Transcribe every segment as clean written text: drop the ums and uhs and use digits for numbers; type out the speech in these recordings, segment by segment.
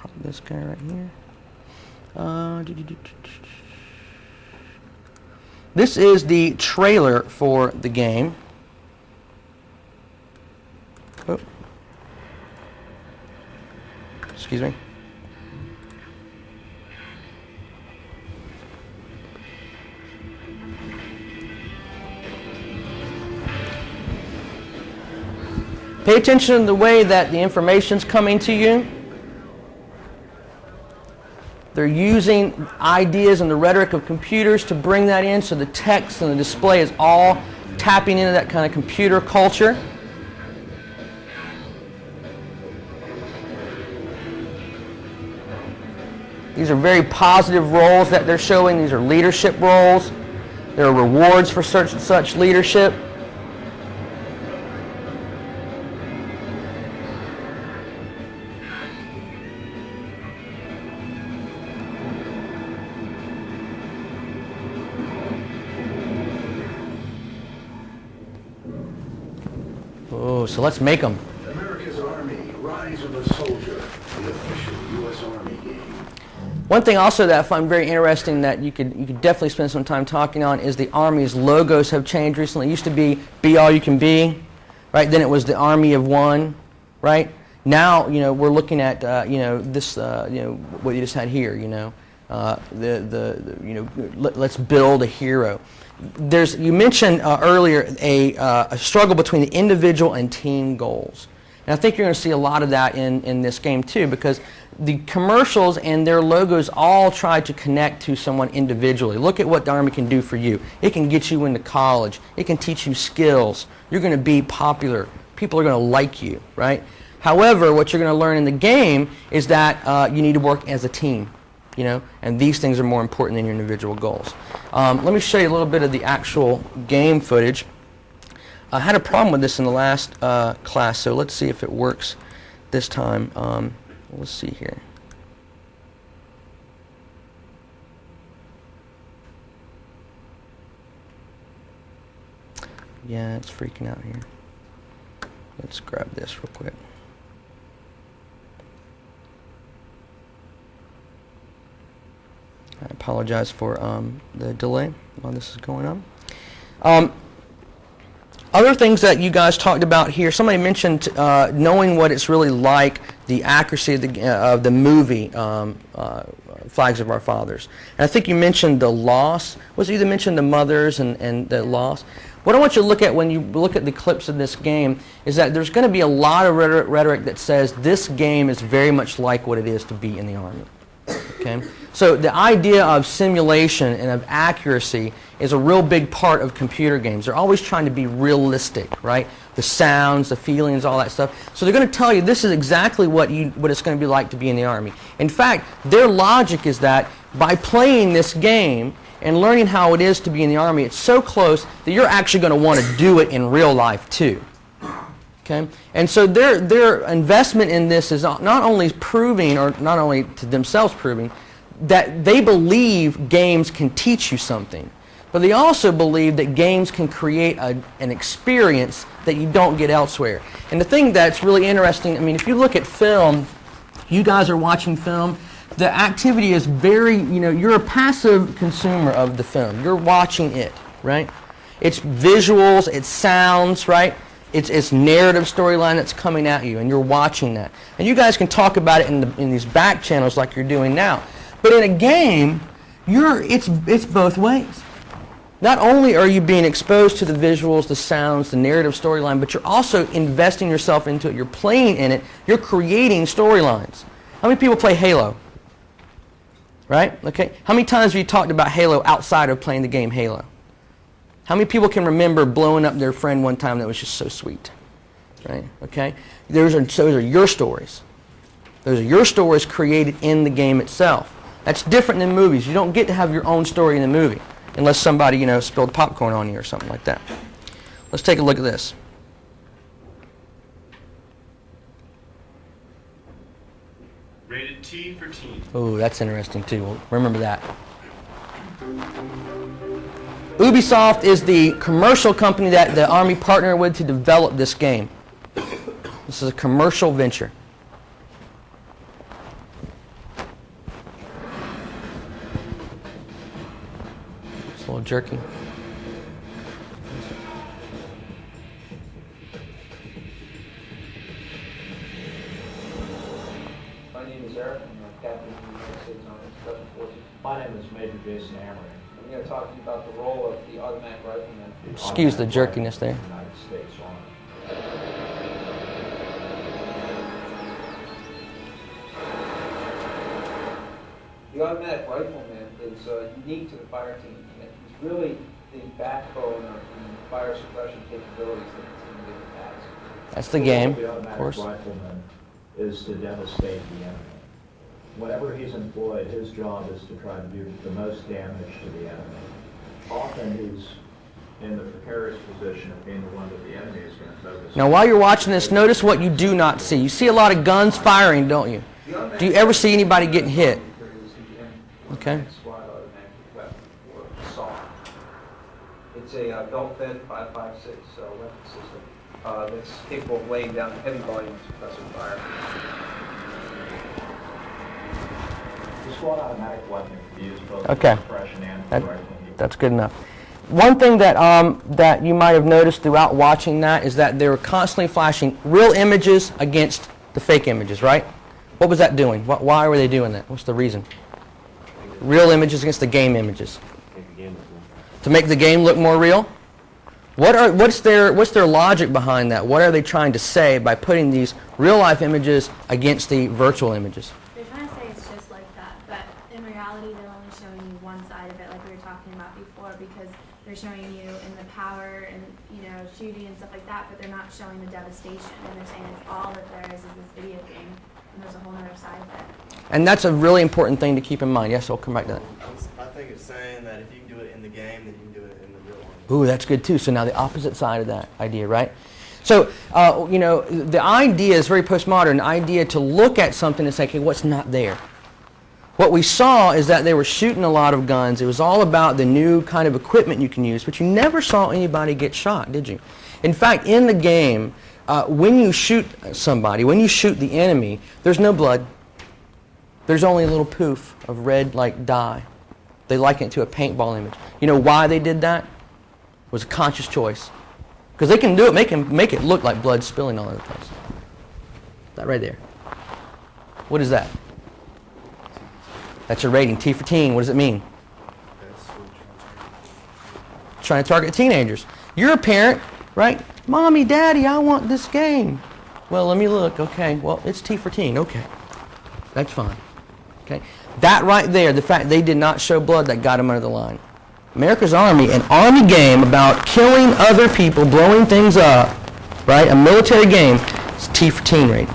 Probably this guy right here. This is the trailer for the game. Oh. Excuse me. Pay attention to the way that the information's coming to you. They're using ideas and the rhetoric of computers to bring that in, so the text and the display is all tapping into that kind of computer culture. These are very positive roles that they're showing. These are leadership roles. There are rewards for such leadership. Oh, so let's make them. America's Army, Rise of the Soldier, the official U.S. Army game. One thing also that I find very interesting that you could definitely spend some time talking on is the Army's logos have changed recently. It used to be all you can be, right? Then it was the Army of One, right? Now, we're looking at, this, what you just had here, let's build a hero. You mentioned earlier a struggle between the individual and team goals. And I think you're going to see a lot of that in this game too, because the commercials and their logos all try to connect to someone individually. Look at what the Army can do for you. It can get you into college. It can teach you skills. You're going to be popular. People are going to like you, right? However, what you're going to learn in the game is that you need to work as a team. And these things are more important than your individual goals. Let me show you a little bit of the actual game footage. I had a problem with this in the last class, so let's see if it works this time. Let's see here. Yeah, it's freaking out here. Let's grab this real quick. I apologize for the delay while this is going on. Other things that you guys talked about here, somebody mentioned knowing what it's really like, the accuracy of the movie Flags of Our Fathers. And I think you mentioned the loss. Was it you that mentioned the mothers and the loss? What I want you to look at when you look at the clips of this game is that there's going to be a lot of rhetoric that says this game is very much like what it is to be in the Army. Okay? So the idea of simulation and of accuracy is a real big part of computer games. They're always trying to be realistic, right? The sounds, the feelings, all that stuff. So they're going to tell you this is exactly what it's going to be like to be in the Army. In fact, their logic is that by playing this game and learning how it is to be in the Army, it's so close that you're actually going to want to do it in real life too. Okay? And so their investment in this is not only proving, or not only to themselves proving, that they believe games can teach you something, but they also believe that games can create an experience that you don't get elsewhere. And the thing that's really interesting, I mean, if you look at film, you guys are watching film, the activity is very, you're a passive consumer of the film. You're watching it, right? It's visuals, it's sounds, right? It's narrative storyline that's coming at you, and you're watching that. And you guys can talk about it in these back channels like you're doing now. But in a game, it's both ways. Not only are you being exposed to the visuals, the sounds, the narrative storyline, but you're also investing yourself into it. You're playing in it. You're creating storylines. How many people play Halo? Right? Okay. How many times have you talked about Halo outside of playing the game Halo? How many people can remember blowing up their friend one time that was just so sweet? Right? Okay. Those are your stories. Those are your stories created in the game itself. That's different than movies. You don't get to have your own story in the movie unless somebody, spilled popcorn on you or something like that. Let's take a look at this. Rated T for teen. Oh, that's interesting too. We'll remember that. Ubisoft is the commercial company that the Army partnered with to develop this game. This is a commercial venture. little jerky. My name is Eric. I'm a captain in the United States Army Special Forces. My name is Major Jason Amory. I'm going to talk to you about the role of the automatic rifleman. Excuse the jerkiness there. United States Army. The automatic rifleman is unique to the fire team. He's really the backbone of the fire suppression capabilities that the team has. That's the game, The of automatic course. rifleman is to devastate the enemy. Whenever he's employed, his job is to try to do the most damage to the enemy. Often he's in the precarious position of being the one that the enemy is going to focus Now, on. while you're watching this, notice what you do not see. You see a lot of guns firing, don't you? Do you ever see anybody getting hit? Okay. Squad automatic weapon or assault. It's a belt-fed 5.56 weapon system that's capable of laying down heavy volume suppressive fire. The squad automatic weapon can be used both Okay. for suppression and That- for rifling. That's good enough. One thing that that you might have noticed throughout watching that is that they were constantly flashing real images against the fake images, right? What was that doing? Why were they doing that? What's the reason? Real images against the game images. To make the game look more real? What's their logic behind that? What are they trying to say by putting these real life images against the virtual images? They're trying to say it's just like that, but in reality they're only showing you one side of it, like we were talking about before, because they're showing you in the power and shooting and stuff like that, but they're not showing the devastation, and they're saying it's all that there is this video game, and there's a whole other side of it. And that's a really important thing to keep in mind. Yes, I'll come back to that. I think it's saying that if you can do it in the game, then you can do it in the real one. Ooh, that's good too. So now the opposite side of that idea, right? So, the idea is very postmodern, the idea to look at something and say, okay, what's not there? What we saw is that they were shooting a lot of guns. It was all about the new kind of equipment you can use, but you never saw anybody get shot, did you? In fact, in the game, when you shoot somebody, when you shoot the enemy, there's no blood. There's only a little poof of red like dye. They liken it to a paintball image. You know why they did that? It was a conscious choice. Because they can do it, make it look like blood spilling all over the place. That right there. What is that? That's your rating, T for teen. What does it mean? Trying to target teenagers. You're a parent, right? Mommy, Daddy, I want this game. Well, let me look. Okay, well, it's T for teen. Okay, that's fine. Okay, that right there, the fact they did not show blood, that got them under the line. America's Army, an Army game about killing other people, blowing things up, right? A military game. It's T for teen rating.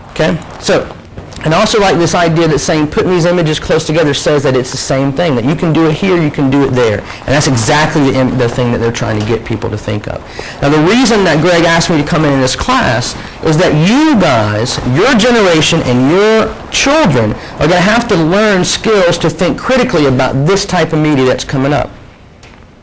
Okay, so. And I also like this idea that saying putting these images close together says that it's the same thing, that you can do it here, you can do it there. And that's exactly the thing that they're trying to get people to think of. Now the reason that Greg asked me to come in this class is that you guys, your generation and your children are going to have to learn skills to think critically about this type of media that's coming up.